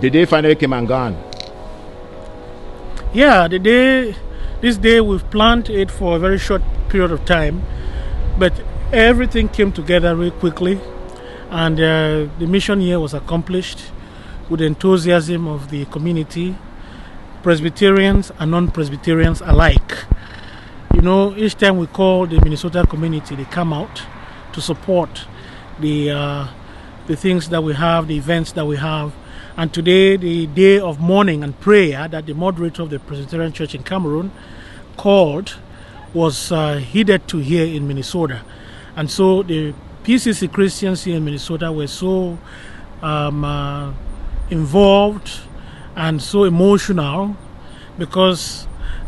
The day finally came and gone. Yeah, this day we've planned it for a very short period of time, but everything came together really quickly, and the mission here was accomplished with the enthusiasm of the community, Presbyterians and non-Presbyterians alike. You know, each time we call the Minnesota community, they come out to support the things that we have, the events that we have. And today, the day of mourning and prayer that the moderator of the Presbyterian Church in Cameroon called was heeded to here in Minnesota. And so the PCC Christians here in Minnesota were so involved and so emotional because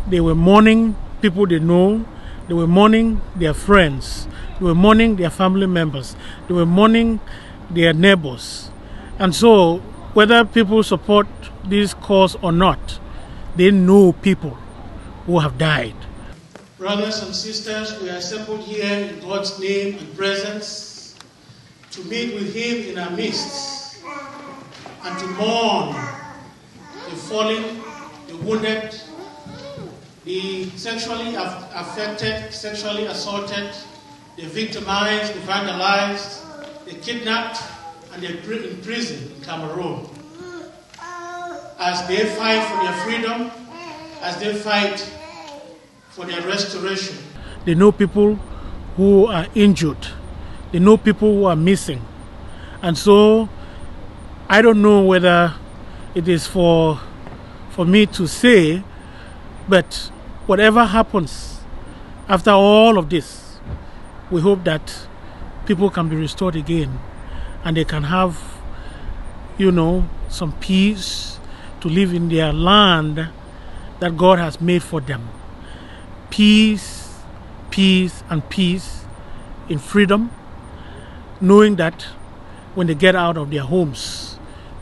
they were mourning people they know, they were mourning their friends, they were mourning their family members, they were mourning their neighbors. And so whether people support this cause or not, they know people who have died. Brothers and sisters, we are assembled here in God's name and presence to meet with Him in our midst and to mourn the fallen, the wounded, the sexually affected, sexually assaulted, the victimized, the vandalized, the kidnapped, and the imprisoned in Cameroon. As they fight for their freedom, as they fight for their restoration. They know people who are injured. They know people who are missing. And so, I don't know whether it is for me to say, but whatever happens after all of this, we hope that people can be restored again and they can have, some peace to live in their land that God has made for them. Peace, peace, and peace in freedom, knowing that when they get out of their homes,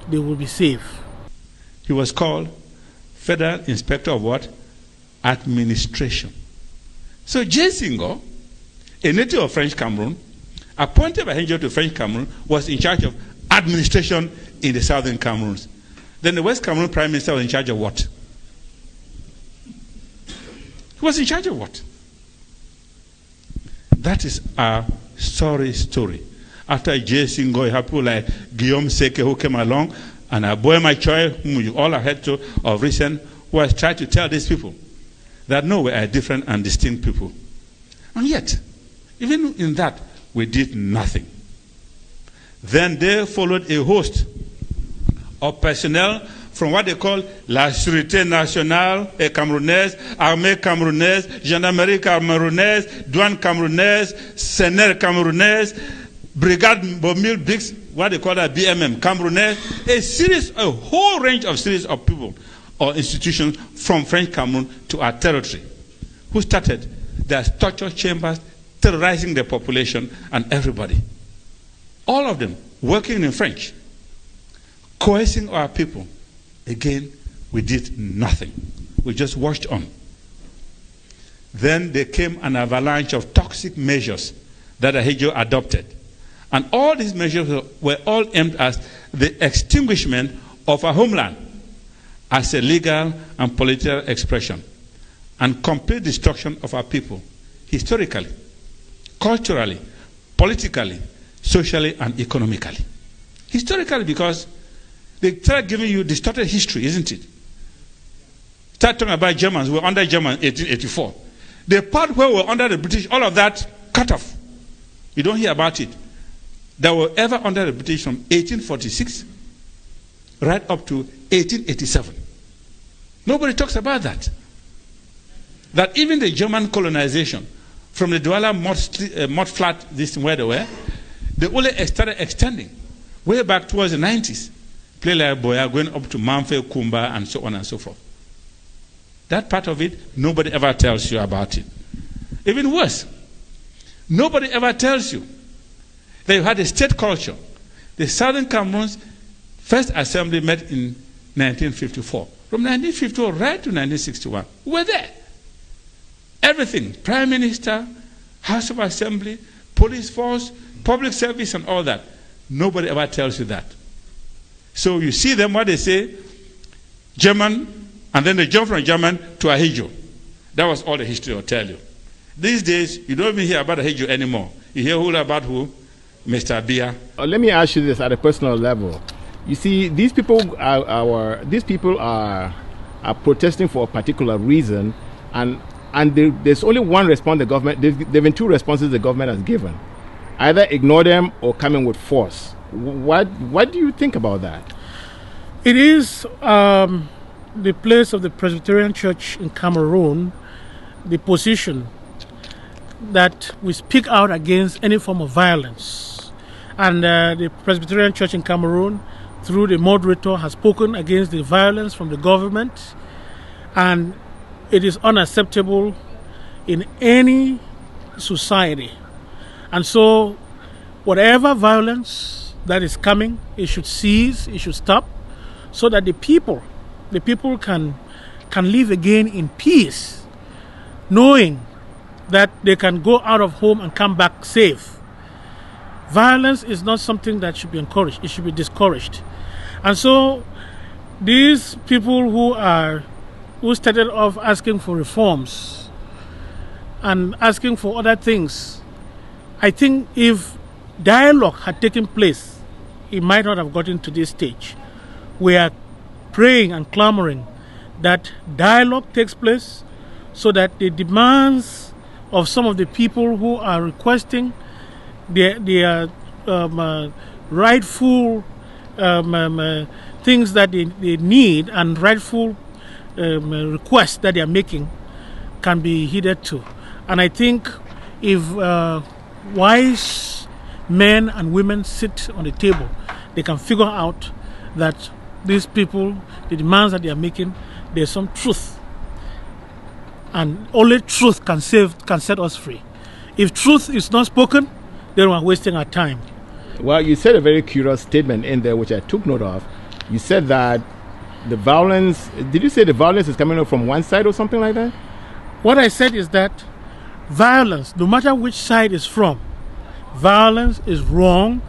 they will be safe. He was called Federal Inspector of what? Administration. So J. Singo, a native of French Cameroon, appointed by Angel to French Cameroon, was in charge of administration in the southern Cameroons. Then the West Cameroon Prime Minister was in charge of what? He was in charge of what? That is our sorry story. After J. Singo, you have people like Guillaume Seke who came along, and Aboema Choi, whom you all have heard of recent, who has tried to tell these people that no, we are different and distinct people. And yet, even in that, we did nothing. Then there followed a host of personnel from what they call La Sûreté Nationale Camerounaise, Armée Camerounaise, Gendarmerie Camerounaise, Douane Camerounaise, Sénère Camerounaise, Brigade Mobile Briggs, what they call that BMM Camerounaise, a whole range of series of people or institutions from French Cameroon to our territory who started their torture chambers terrorizing the population and everybody. All of them working in French, coercing our people. Again, we did nothing. We just watched on. Then there came an avalanche of toxic measures that Ahijo adopted. And all these measures were all aimed at the extinguishment of our homeland as a legal and political expression and complete destruction of our people, historically, culturally, politically, socially, and economically. Historically, because they start giving you distorted history, isn't it? Start talking about Germans. We were under Germans in 1884. The part where we were under the British, all of that cut off. You don't hear about it. They were ever under the British from 1846 right up to 1887. Nobody talks about that. That even the German colonization from the Douala mud flat, this where they were, they only started extending way back towards the 90s. Play like Boya going up to Manfe, Kumba, and so on and so forth. That part of it, nobody ever tells you about it. Even worse, nobody ever tells you that you had a state culture. The Southern Cameroon's first assembly met in 1954. From 1954 right to 1961, we were there. Everything, Prime Minister, House of Assembly, police force, public service, and all that. Nobody ever tells you that. So you see them, what they say, German, and then they jump from German to Ahijo. That was all the history will tell you. These days, you don't even hear about Ahijo anymore. You hear all about who? Mr. Abia. Let me ask you this at a personal level. You see, these people are protesting for a particular reason, and there's only one response the government. There've been two responses the government has given: either ignore them or come in with force. What do you think about that? It is the place of the Presbyterian Church in Cameroon, the position that we speak out against any form of violence. And the Presbyterian Church in Cameroon, through the moderator, has spoken against the violence from the government, and it is unacceptable in any society. And so whatever violence that is coming, it should cease, it should stop, so that the people can live again in peace, knowing that they can go out of home and come back safe. Violence is not something that should be encouraged, it should be discouraged. And so these people who started off asking for reforms and asking for other things, I think if dialogue had taken place, it might not have gotten to this stage. We are praying and clamoring that dialogue takes place so that the demands of some of the people who are requesting their rightful things that they need and rightful requests that they are making can be heeded to. And I think if wise men and women sit on the table, they can figure out that these people, the demands that they are making, there's some truth. And only truth can set us free. If truth is not spoken, then we're wasting our time. Well, you said a very curious statement in there, which I took note of. You said that the violence, did you say the violence is coming up from one side or something like that? What I said is that violence, no matter which side it's from, violence is wrong.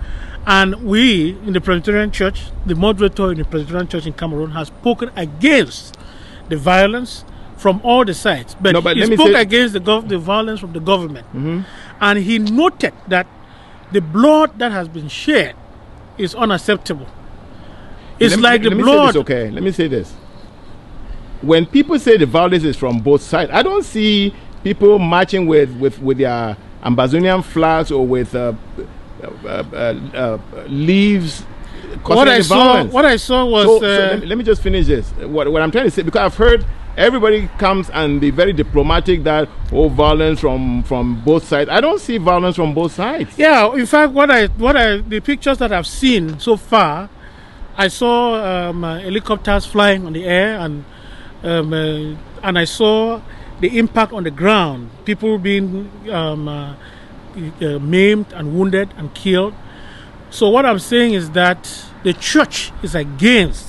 And we, in the Presbyterian Church, the moderator in the Presbyterian Church in Cameroon, has spoken against the violence from all the sides. But he spoke against the violence from the government. Mm-hmm. And he noted that the blood that has been shed is unacceptable. It's like the blood. Okay, let me say this. When people say the violence is from both sides, I don't see people marching with their Ambazonian flags or with leaves. What I saw was. So let me just finish this. What I'm trying to say, because I've heard everybody comes and be very diplomatic that violence from both sides. I don't see violence from both sides. Yeah, in fact, the pictures that I've seen so far, I saw helicopters flying on the air, and I saw the impact on the ground, people being maimed and wounded and killed. So what I'm saying is that the church is against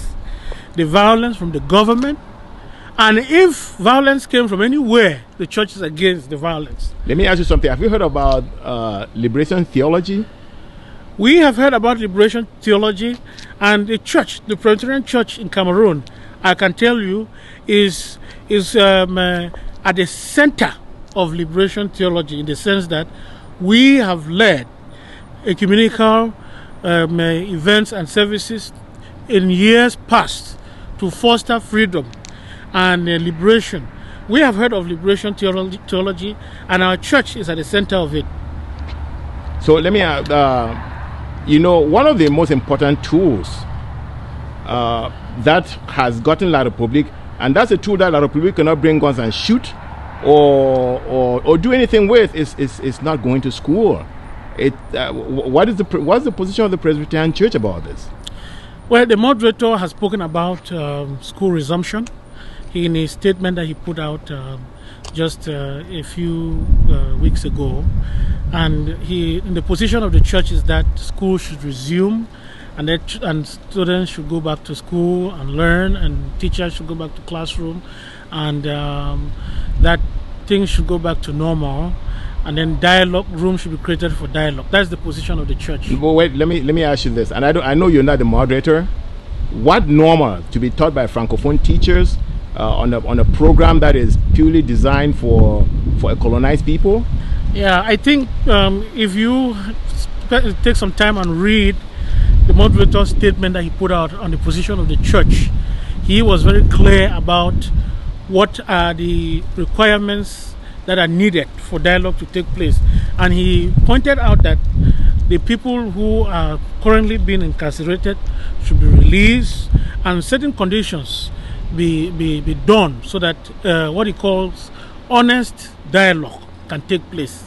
the violence from the government. And if violence came from anywhere, the church is against the violence. Let me ask you something. Have you heard about liberation theology? We have heard about liberation theology, and the church, the Presbyterian Church in Cameroon, I can tell you, is at the center of liberation theology, in the sense that we have led ecumenical events and services in years past to foster freedom and liberation. We have heard of liberation theology, and our church is at the center of it. So let me, one of the most important tools that has gotten La Republique, and that's a tool that La Republique cannot bring guns and shoot or do anything with, is not going to school. What's the position of the Presbyterian Church about this? Well, the moderator has spoken about school resumption in a statement that he put out just a few weeks ago. And the position of the church is that school should resume, and students should go back to school and learn, and teachers should go back to classroom, and that things should go back to normal, and then dialogue room should be created for dialogue. That's the position of the church. But wait, let me ask you this, and I know you're not the moderator, what normal to be taught by Francophone teachers on a program that is purely designed for a colonized people? Yeah, I think if you take some time and read the moderator's statement that he put out on the position of the church, he was very clear about what are the requirements that are needed for dialogue to take place. And he pointed out that the people who are currently being incarcerated should be released and certain conditions be done so that what he calls honest dialogue can take place.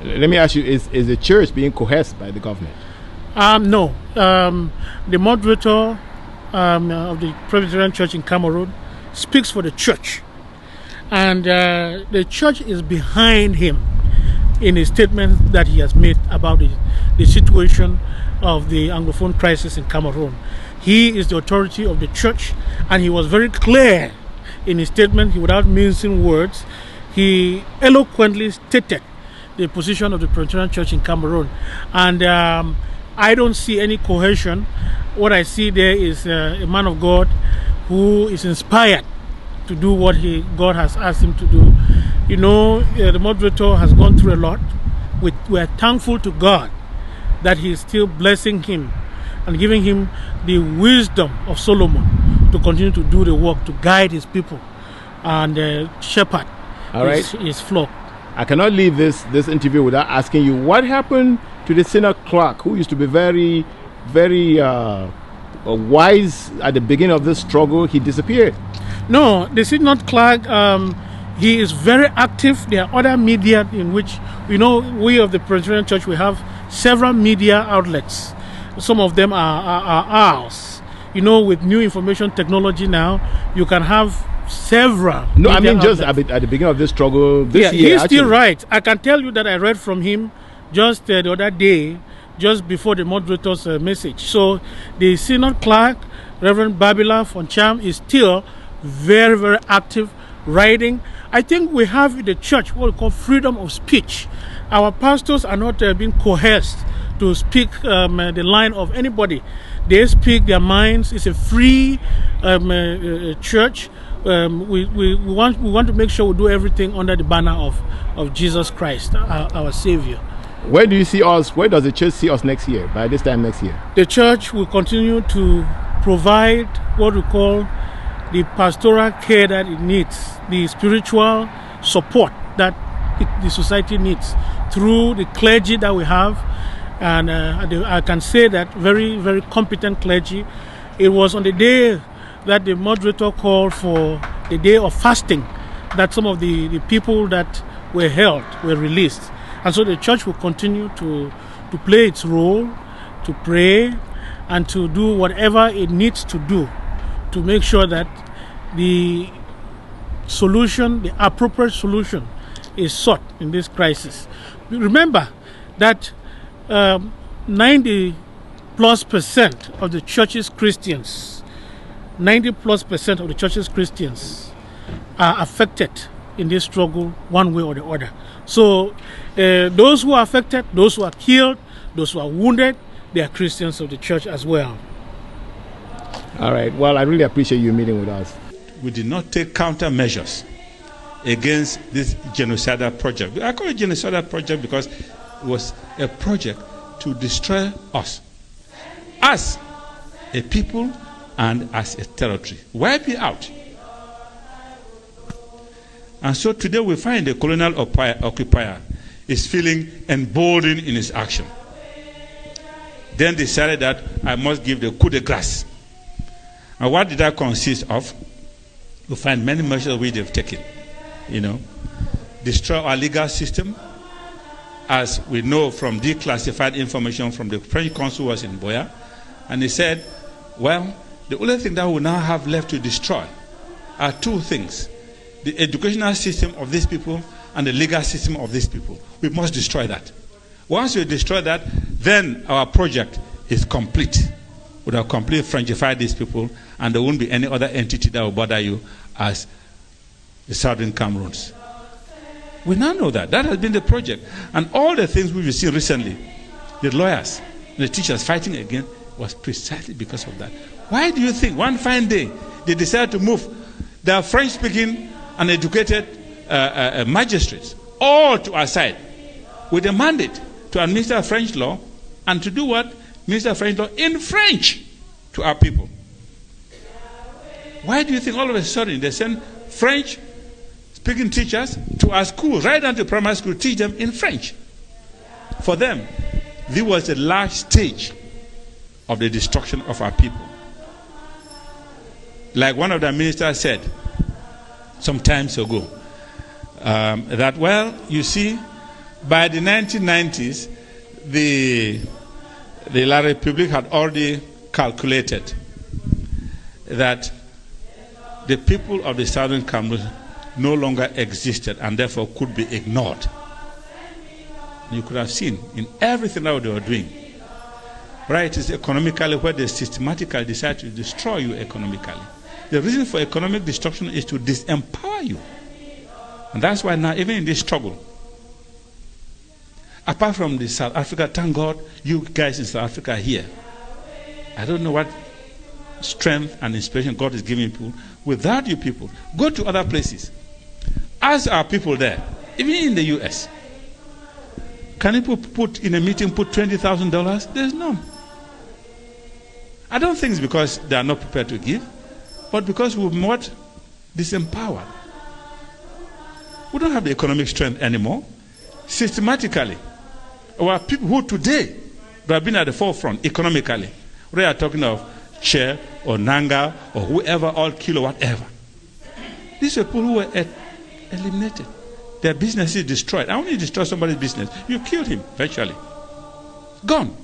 Let me ask you, is the church being coerced by the government? No. The moderator of the Presbyterian Church in Cameroon speaks for the church. And the church is behind him in a statement that he has made about the situation of the Anglophone crisis in Cameroon. He is the authority of the church, and he was very clear in his statement. Without mincing words, he eloquently stated the position of the Presbyterian Church in Cameroon. And I don't see any coercion. What I see there is a man of God who is inspired to do what God has asked him to do. You know, the moderator has gone through a lot. We are thankful to God that he is still blessing him and giving him the wisdom of Solomon to continue to do the work, to guide his people and shepherd his flock. I cannot leave this interview without asking you, what happened to the synod clerk who used to be very, very wise at the beginning of this struggle? He disappeared. No, the synod clerk, he is very active. There are other media in which, we of the Presbyterian Church, we have several media outlets. Some of them are ours. With new information technology now, you can have several. No, I mean just at the beginning of this struggle this year. He's still right. I can tell you that I read from him just the other day, just before the moderator's message. So the synod clerk, Reverend Babila Foncham, is still very, very active writing. I think we have in the church what we call freedom of speech. Our pastors are not being coerced to speak the line of anybody. They speak their minds. It's a free church. We want to make sure we do everything under the banner of Jesus Christ, our Savior. Where do you see us? Where does the church see us next year, by this time next year? The church will continue to provide what we call the pastoral care that it needs, the spiritual support that the society needs through the clergy that we have. And I can say that very, very competent clergy. It was on the day that the moderator called for the day of fasting that some of the people that were held were released. And so the church will continue to play its role, to pray, and to do whatever it needs to do to make sure that the solution, the appropriate solution, is sought in this crisis. Remember that 90+% of the church's Christians, 90+% of the church's Christians are affected in this struggle one way or the other. So those who are affected, those who are killed, those who are wounded, they are Christians of the church as well. All right. Well, I really appreciate you meeting with us. We did not take countermeasures against this genocidal project. I call it genocidal project because it was a project to destroy us as a people and as a territory. Wipe it out. And so today we find the colonial occupier is feeling emboldened in his action. Then decided that I must give the coup de grace. And what did that consist of? We find many measures which they've taken. Destroy our legal system. As we know from declassified information from the French consul was in Boya. And he said, well, the only thing that we now have left to destroy are two things. The educational system of these people and the legal system of these people. We must destroy that. Once we destroy that, then our project is complete. We have completely Frenchified these people, and there won't be any other entity that will bother you as the Southern Cameroons. We now know that. That has been the project. And all the things we've seen recently, the lawyers, the teachers fighting again, was precisely because of that. Why do you think one fine day they decided to move their French-speaking and educated magistrates all to our side with a mandate to administer French law and to do what? Minister French law in French to our people. Why do you think all of a sudden they send French-speaking teachers to our schools, right down to primary school, teach them in French? For them, this was the last stage of the destruction of our people. Like one of the ministers said some times ago, that, well, you see, by the 1990s, the La République had already calculated that the people of the southern Cameroon no longer existed and therefore could be ignored. You could have seen in everything that they were doing. Right, it's economically where they systematically decide to destroy you economically. The reason for economic destruction is to disempower you. And that's why now, even in this struggle, apart from the South Africa, thank God you guys in South Africa are here. I don't know what strength and inspiration God is giving people. Without you people, go to other places. Ask our people there, even in the US. Can you put in a meeting, put $20,000? There's none. I don't think it's because they are not prepared to give, but because we're not disempowered. We don't have the economic strength anymore. Systematically, our people who today have been at the forefront economically, we are talking of Che or Nanga or whoever, all Kilo, whatever. These are people who were eliminated. Their business is destroyed. I want you to destroy somebody's business. You killed him virtually. Gone.